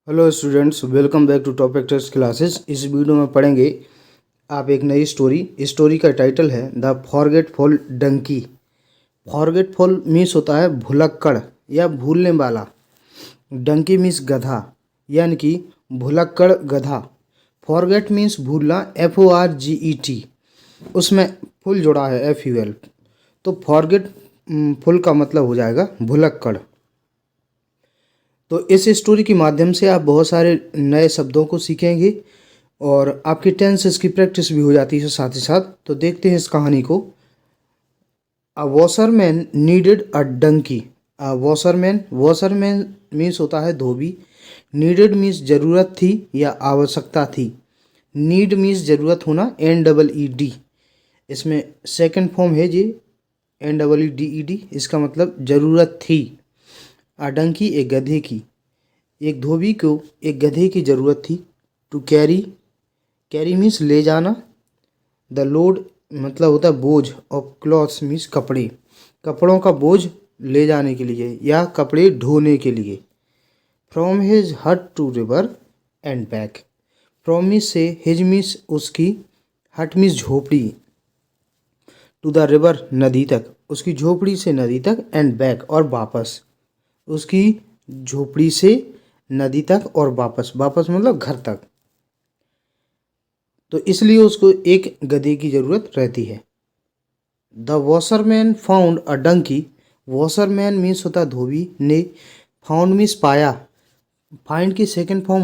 Hello students, welcome back to top actors classes. इस video में पढ़ेंगे आप एक नई स्टोरी का टाइटल है the forgetful donkey. Forgetful means होता है भुलक्कड़ या भूलने वाला। डंकी मीन्स गधा, यानी कि भुलक्कड़ गधा। फॉरगेट मीन्स भूलना, FORGET, उसमें फुल जुड़ा है FUL, तो फॉरगेट फुल का मतलब हो जाएगा भुलक्कड़। तो इस स्टोरी के माध्यम से आप बहुत सारे नए शब्दों को सीखेंगे और आपकी टेंसेस की प्रैक्टिस भी हो जाती है साथ ही साथ। तो देखते हैं इस कहानी को। A washerman needed a donkey. A washerman means होता है धोबी। नीडेड मीन्स ज़रूरत थी या आवश्यकता थी। नीड मीन्स ज़रूरत होना, NEED। इसमें सेकंड फॉर्म है जी, NEED। इसका मतलब ज़रूरत थी। अ डंकी, एक गधे की। एक धोबी को एक गधे की ज़रूरत थी। टू कैरी, कैरी मीन्स ले जाना। द लोड मतलब होता है बोझ, और क्लॉथ्स मीन्स कपड़े, कपड़ों का बोझ ले जाने के लिए या कपड़े ढोने के लिए। From his hut to river and back. From means से, हिज मीन्स उसकी, हट मीन्स झोपड़ी, टू द रिवर नदी तक, उसकी झोपड़ी से नदी तक, एंड बैक और वापस, उसकी झोपड़ी से नदी तक और वापस, वापस मतलब घर तक। तो इसलिए उसको एक गधे की ज़रूरत रहती है। The washerman found a donkey. Washerman means होता है धोबी, ने फाउंड मीन्स पाया। फाइंड की सेकंड फॉर्म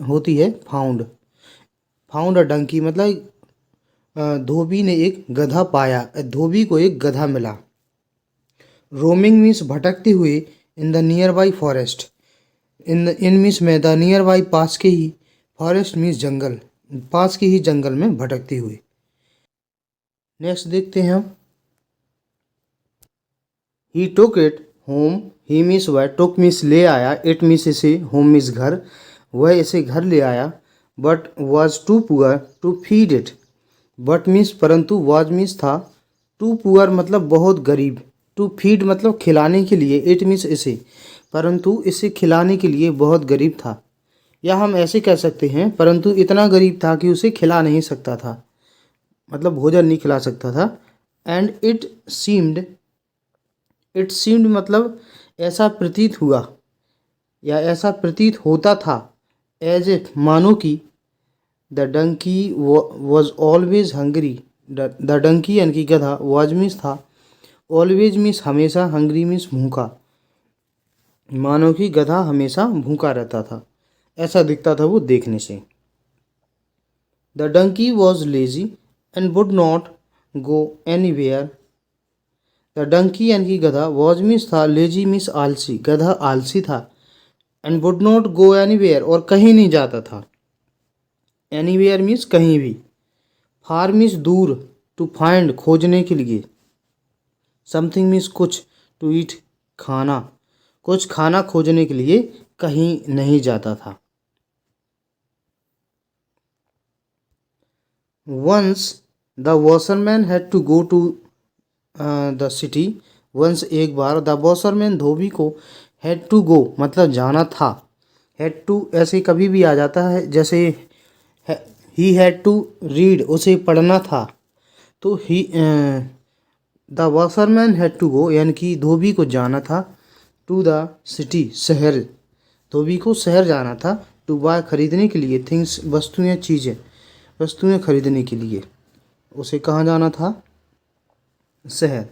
होती है फाउंड। फाउंड अ डंकी मतलब धोबी ने एक गधा पाया, धोबी को एक गधा मिला। रोमिंग मीन्स भटकते हुए, in the near by forest. In means में, द नियर बाई पास के ही, फॉरेस्ट मीन्स जंगल, पास के ही जंगल में भटकते हुए। नेक्स्ट देखते हैं हम। He took it home. He means वह, टुक मीन्स ले आया, इट मीन्स इसे, होम मीन्स घर, वह इसे घर ले आया। But was too poor to feed it. But means परंतु, वॉज मीन्स था, टू पुअर मतलब बहुत गरीब, टू फीड मतलब खिलाने के लिए, इट मीन्स इसे, परंतु इसे खिलाने के लिए बहुत गरीब था। या हम ऐसे कह सकते हैं परंतु इतना गरीब था कि उसे खिला नहीं सकता था, मतलब भोजन नहीं खिला सकता था। एंड इट सीम्ड मतलब ऐसा प्रतीत हुआ या ऐसा प्रतीत होता था, एज इफ मानो कि, the donkey was always hungry. The donkey यानी कि गधा, वॉज मीन्स था, ऑलवेज मीन्स हमेशा, हंग्री मीन्स भूखा, मानो कि गधा हमेशा भूखा रहता था, ऐसा दिखता था वो देखने से। The donkey was lazy and would not go anywhere. The donkey यानी कि गधा, वॉज मीन्स था, लेजी मीन्स आलसी, गधा आलसी था, and would not go anywhere और कहीं नहीं जाता था। एनीवेयर मीन्स कहीं भी। फार मीन्स दूर, टू फाइंड खोजने के लिए। समथिंग मीन्स कुछ, टू ईट खाना, कुछ खाना खोजने के लिए कहीं नहीं जाता था। Once the washerman had to go to the city. Once एक बार, द वॉशरमैन धोबी को, हैड टू गो मतलब जाना था। हैड टू ऐसे कभी भी आ जाता है, जैसे ही हैड टू रीड, उसे पढ़ना था। तो he the washerman had to go यानी कि धोबी को जाना था, टू द सिटी शहर, धोबी को शहर जाना था। टू बाय खरीदने के लिए, थिंग्स वस्तुएं, चीज़ें, वस्तुएं खरीदने के लिए उसे कहाँ जाना था, शहर।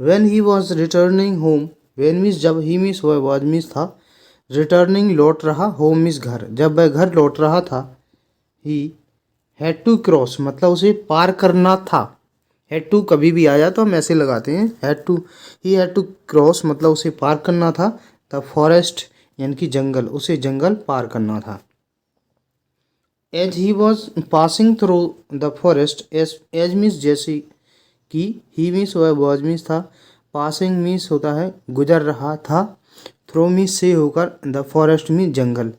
When he was returning home, when means जब, ही मीन्स वह, was मीन्स था, रिटर्निंग लौट रहा, होम मीन्स घर, जब वह घर लौट रहा था। ही हैड टू क्रॉस मतलब उसे पार करना था। हैड टू कभी भी आ जाए तो हम ऐसे लगाते हैं, had to, he had to cross मतलब उसे पार करना था। द फॉरेस्ट यानी कि जंगल, उसे जंगल पार करना था। As he was passing through the forest, as means जैसे कि, ही मीन्स वह, वॉज मीन्स था, पासिंग मीन्स होता है गुजर रहा था, थ्रो मीन्स से होकर, द फॉरेस्ट मीन्स जंगल,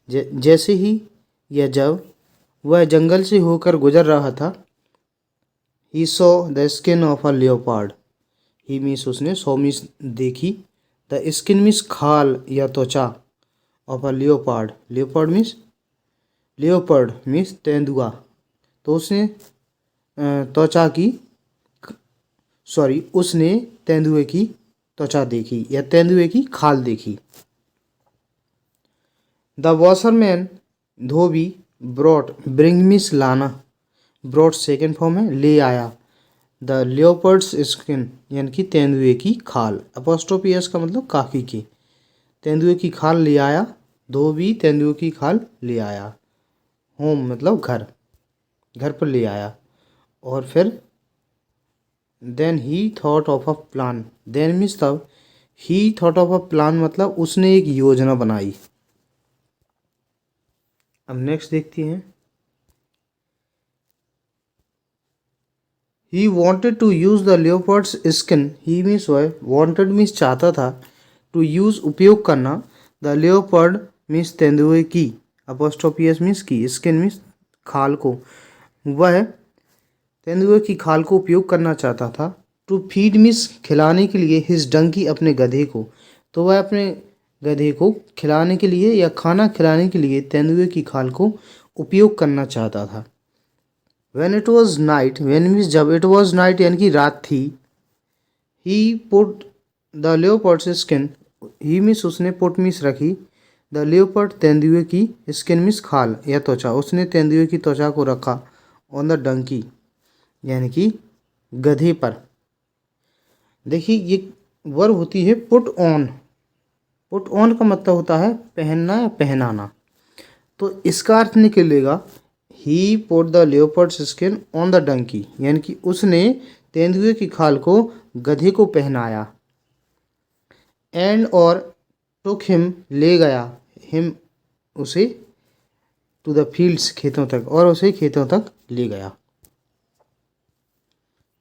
जैसे ही या जब वह जंगल से होकर गुजर रहा था। He saw the skin of a leopard. He means उसने, सॉ मीन्स देखी, द स्किन मीन्स खाल या त्वचा, of a leopard, leopard means तेंदुआ। तो उसने त्वचा की उसने तेंदुए की त्वचा देखी या तेंदुए की खाल देखी। The washerman Dhobi brought bring miss लाना, ब्रॉट सेकेंड फॉर्म है ले आया। द लियोपर्ड्स स्किन यानी कि तेंदुए की खाल, अपोस्ट्रोफी एस का मतलब काकी की, तेंदुए की खाल ले आया, धोबी तेंदुए की खाल ले आया। होम मतलब घर, घर पर ले आया। और फिर then he thought of a plan, then means तब, he thought of a plan मतलब उसने एक योजना बनाई। अब नेक्स्ट देखते हैं। He wanted to use the leopard's skin, he means wanted means चाहता था, टू यूज़ उपयोग करना, द लियोपर्ड मीन्स तेंदुए की, अपोस्ट्रोफियस मीन्स की, स्किन मीन्स खाल को, वह तेंदुए की खाल को उपयोग करना चाहता था। टू फीड मीन्स खिलाने के लिए, हिज डंकी अपने गधे को, तो वह अपने गधे को खिलाने के लिए या खाना खिलाने के लिए तेंदुए की खाल को उपयोग करना चाहता था। When it was night, when means जब, it was night यानी कि रात थी, he put the leopard's skin, he means उसने put मीन्स रखी, the leopard तेंदुए की, skin मीन्स खाल या त्वचा, उसने तेंदुए की त्वचा को रखा, on the donkey यानी कि गधे पर। देखिए ये वर्ब होती है पुट ऑन, पुट ऑन का मतलब होता है पहनना या पहनाना। तो इसका अर्थ निकलेगा he put the leopard's skin on the donkey, यानी कि उसने तेंदुए की खाल को गधे को पहनाया। एंड और टुक हिम ले गया, हिम उसे, टू द फील्ड्स खेतों तक, और उसे खेतों तक ले गया।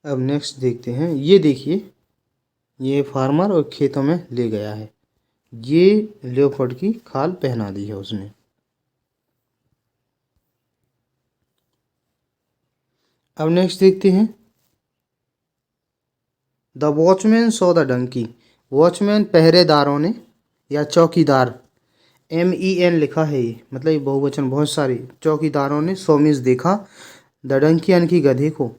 अब नेक्स्ट देखते हैं। ये देखिए ये फार्मर और खेतों में ले गया है, ये लियोपर्ड की खाल पहना दी है उसने। अब नेक्स्ट देखते हैं। The watchman saw the donkey, watchman पहरेदारों ने या चौकीदार, MEN लिखा है ये, मतलब ये बहुवचन बहुत सारे, चौकीदारों ने सो मीन्स देखा, द डंकी यानी कि गधे को,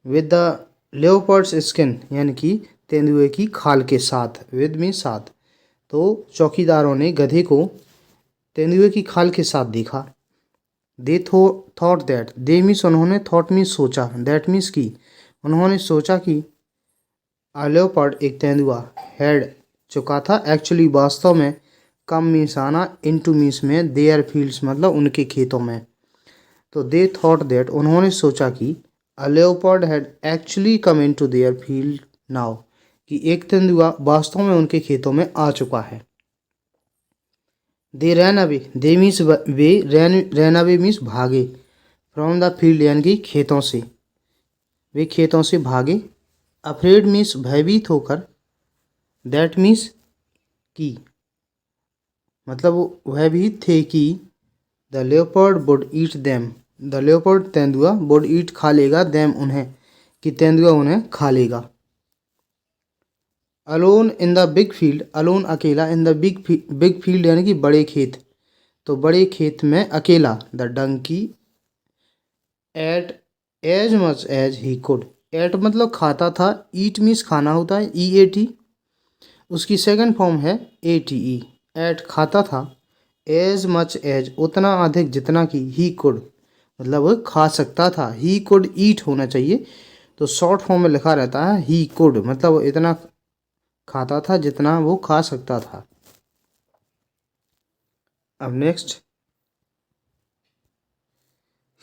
विद द लियोपर्ड्स स्किन यानी कि तेंदुए की खाल के साथ, विद मीन्स साथ, तो चौकीदारों ने गधे को तेंदुए की खाल के साथ देखा। They thought that, they means उन्होंने, थॉट मीन्स सोचा, दैट मीन्स की, उन्होंने सोचा कि अ लेपर्ड एक तेंदुआ, हैड चुका था, एक्चुअली वास्तव में, कम मीन्स आना, इनटू मीन्स में, देयर फील्ड्स मतलब उनके खेतों में। तो दे थॉट दैट उन्होंने सोचा कि अ leopard had actually come into their field now, कि एक तेंदुआ वास्तव में उनके खेतों में आ चुका है। They ran away, they means वे, रैन अवे मीन्स भागे, फ्रॉम द फील्ड यानी कि खेतों से, वे खेतों से भागे। अफ्रेड मीन्स भयभीत होकर, दैट मीन्स की, मतलब वो भयभीत थे कि, the leopard would eat them, the leopard तेंदुआ, वुड ईट खा लेगा, देम उन्हें, कि तेंदुआ उन्हें खा लेगा। Alone in the big field, alone अकेला, इन द बिग फील्ड यानी कि बड़े खेत, तो बड़े खेत में अकेला, the donkey ate as much as he could, ate मतलब खाता था, ईट मीन्स खाना होता है, EAT, उसकी सेकंड फॉर्म है ATE, एट खाता था, एज मच एज उतना अधिक जितना कि, ही कुड मतलब वो खा सकता था, ही कुड ईट होना चाहिए, तो शॉर्ट फॉर्म में लिखा रहता है ही कुड, मतलब वो इतना खाता था जितना वो खा सकता था। अब next,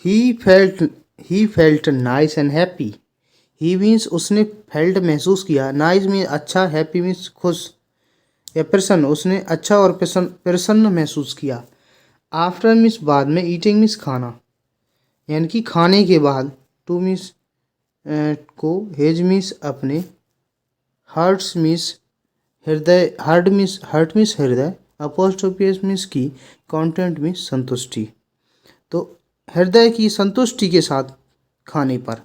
he felt nice and happy, he means उसने फेल्ट महसूस किया, नाइस मीन्स अच्छा, हैप्पी मीन्स खुश या प्रसन्न, उसने अच्छा और प्रसन्न महसूस किया। आफ्टर मीन्स बाद में, ईटिंग मीन्स खाना यानी कि खाने के बाद, टू मीन्स को, हेज मीन्स अपने, हर्ट्स मीन्स हृदय, हर्ट मीन्स हृदय, अपोस्ट्रोफियस मीन्स की, कंटेंट मीन्स संतुष्टि, तो हृदय की संतुष्टि के साथ खाने पर,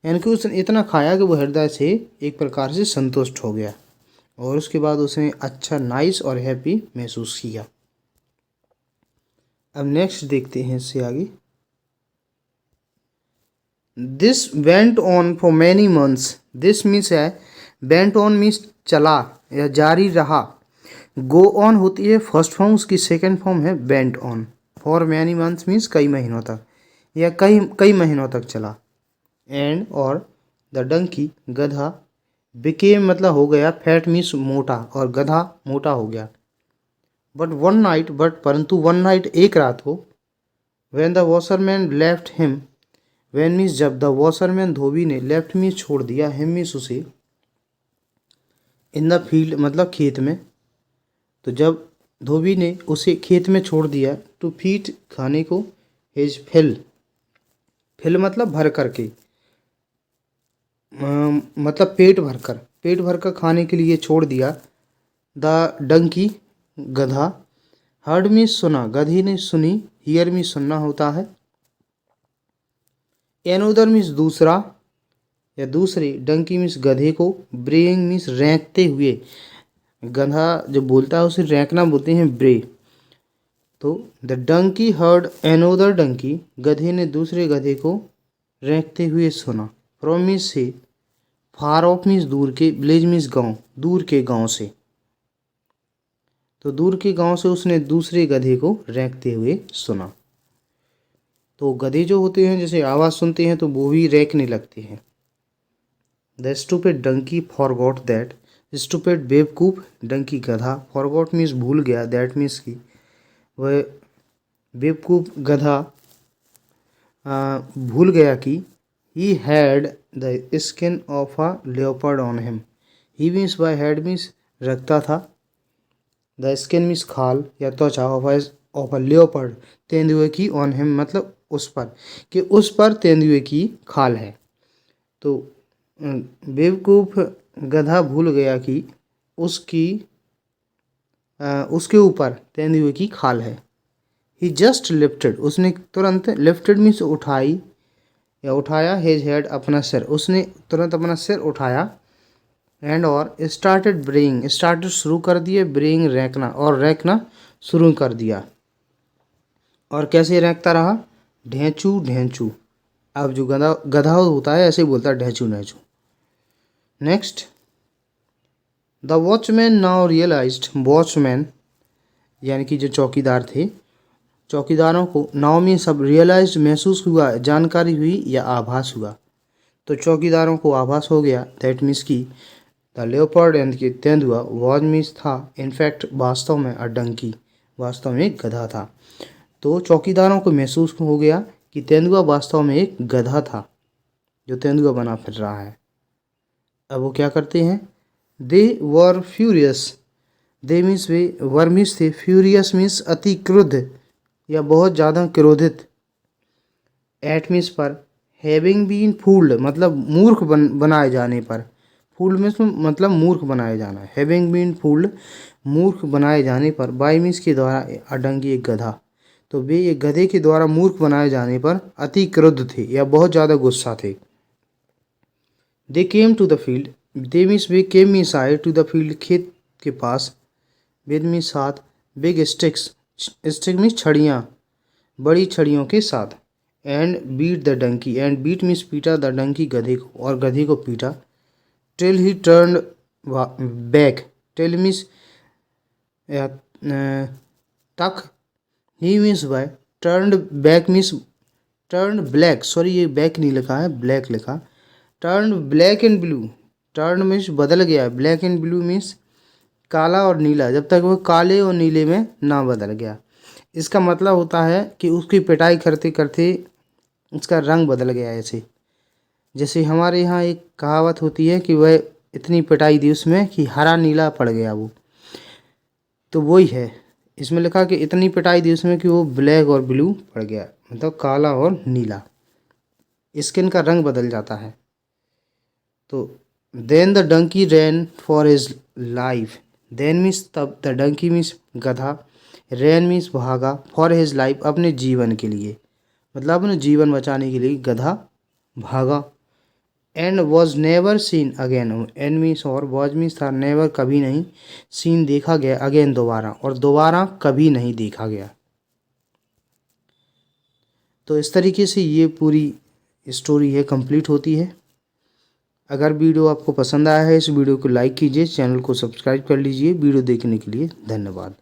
यानी कि उसने इतना खाया कि वो हृदय से एक प्रकार से संतुष्ट हो गया, और उसके बाद उसने अच्छा, नाइस और हैप्पी महसूस किया। अब नेक्स्ट देखते हैं इससे आगे। This went on for many months. This means है वेंट ऑन मीन्स चला या जारी रहा। गो ऑन होती है फर्स्ट फॉर्म, उसकी सेकंड फॉर्म है went on. For many months means कई महीनों तक या कई कई महीनों तक चला। एंड और द डंकी गधा बिकेम मतलब हो गया, फैट मीन्स मोटा और गधा मोटा हो गया। बट वन नाइट बट परंतु वन नाइट एक रात को, when the washerman left him, when means जब, द वॉशरमैन धोबी ने, लेफ्ट मीन्स छोड़ दिया, हिम मीन्स उसे, इन द फील्ड मतलब खेत में, तो जब धोबी ने उसे खेत में छोड़ दिया, टू फीड खाने को, हिज फिल, फिल मतलब भर करके, मतलब पेट भर कर खाने के लिए छोड़ दिया। द डंकी गधा, हर्ड मीन्स सुना, गधी ने सुनी, हियर मीन्स सुनना होता है। एनोदर मीन्स दूसरा या दूसरे, डंकी मीन्स गधे को, ब्रेइंग मीन्स रेंकते हुए, गधा जो बोलता है उसे रेंकना बोलते हैं ब्रे। तो the donkey heard another donkey, गधे ने दूसरे गधे को रेंकते हुए सुना। फ्रॉम मीन्स से, फार ऑफ मीन्स दूर के, विलेज मीन्स गांव, दूर के गांव से, तो दूर के गांव से उसने दूसरे गधे को रेंकते हुए सुना। तो गधे जो होते हैं जैसे आवाज़ सुनते हैं तो वो भी रेंकने लगते हैं। The stupid donkey forgot that, stupid बेवकूफ, डंकी गधा, फॉरगॉट मीन्स भूल गया, दैट मीन्स की वह बेवकूफ गधा भूल गया कि, he had the skin of a leopard on him, he means bye had means रखता था, द स्किन मीन्स खाल या त्वचा, ऑफ अ लेपर्ड तेंदुए की, ऑन हिम मतलब उस पर, कि उस पर तेंदुए की खाल है। तो बेवकूफ गधा भूल गया कि उसकी उसके ऊपर तेंदुए की खाल है। ही जस्ट लिफ्टेड, उसने तुरंत, लिफ्टेड मीन्स उठाई या उठाया, हिज हेड अपना सिर, उसने तुरंत अपना सिर उठाया। एंड और स्टार्टेड ब्रेइंग, स्टार्टेड शुरू कर दिए, ब्रेइंग रैंकना, और रैंकना शुरू कर दिया। और कैसे रैंकता रहा, ढेंचू ढेंचू। अब जो गधा गधा होता है ऐसे ही बोलता है ढेंचू ढेंचू। Next, the watchman now realised, watchman यानी कि जो चौकीदार थे, चौकीदारों को नाउ में सब रियलाइज्ड महसूस हुआ, जानकारी हुई या आभास हुआ। तो चौकीदारों को आभास हो गया, दैट मीन्स की द लेपर्ड एंड की तेंदुआ, वॉज मीन्स था, इनफैक्ट वास्तव में, अ डंकी वास्तव में एक गधा था। तो चौकीदारों को महसूस हो गया कि तेंदुआ वास्तव में एक गधा था जो तेंदुआ बना फिर रहा है। अब वो क्या करते हैं, they were furious, they means वे, वर मीन्स थे, फ्यूरियस मीन्स अति क्रुद्ध या बहुत ज़्यादा क्रोधित, एट मीन्स पर, हैविंग बीन फूल्ड मतलब मूर्ख बनाए जाने पर, फूल्ड मीन्स मतलब मूर्ख बनाए जाना, हैविंग बीन फूल्ड मूर्ख बनाए जाने पर, बाय मीन्स के द्वारा, अडंगी एक गधा, तो वे एक गधे के द्वारा मूर्ख बनाए जाने पर अति क्रुद्ध थे या बहुत ज़्यादा गुस्सा थे। They came to the field, they means वे, केम मीन्स आए, टू द फील्ड खेत के पास, विद मीन्स साथ, बिग स्टिक्स, स्टिक मीन्स छड़ियाँ, बड़ी छड़ियों के साथ, and beat the donkey, and beat means पीटा, द डंकी गधे को, और गधे को पीटा, till he turn back, till means तक, he means by, turn back means turn black, sorry ये बैक नहीं लिखा है ब्लैक लिखा, turn black and blue, turn means बदल गया, ब्लैक एंड ब्लू मीन्स काला और नीला, जब तक वो काले और नीले में ना बदल गया। इसका मतलब होता है कि उसकी पिटाई करते करते उसका रंग बदल गया। ऐसे जैसे हमारे यहाँ एक कहावत होती है कि वह इतनी पिटाई दी उसमें कि हरा नीला पड़ गया वो, तो वही है इसमें लिखा कि इतनी पिटाई दी उसमें कि वो ब्लैक और ब्लू पड़ गया, मतलब काला और नीला, स्किन का रंग बदल जाता है। तो then the donkey ran for his life, then means तब, द डंकी मीन्स गधा, रैन मीन्स भागा, फॉर हिज लाइफ अपने जीवन के लिए, मतलब अपने जीवन बचाने के लिए गधा भागा। And was never seen again, and means और, वॉज मीन्स था, नेवर कभी नहीं, सीन देखा गया, अगेन दोबारा, और दोबारा कभी नहीं देखा गया। तो इस तरीके से ये पूरी स्टोरी है कंप्लीट होती है। अगर वीडियो आपको पसंद आया है इस वीडियो को लाइक कीजिए, चैनल को सब्सक्राइब कर लीजिए। वीडियो देखने के लिए धन्यवाद।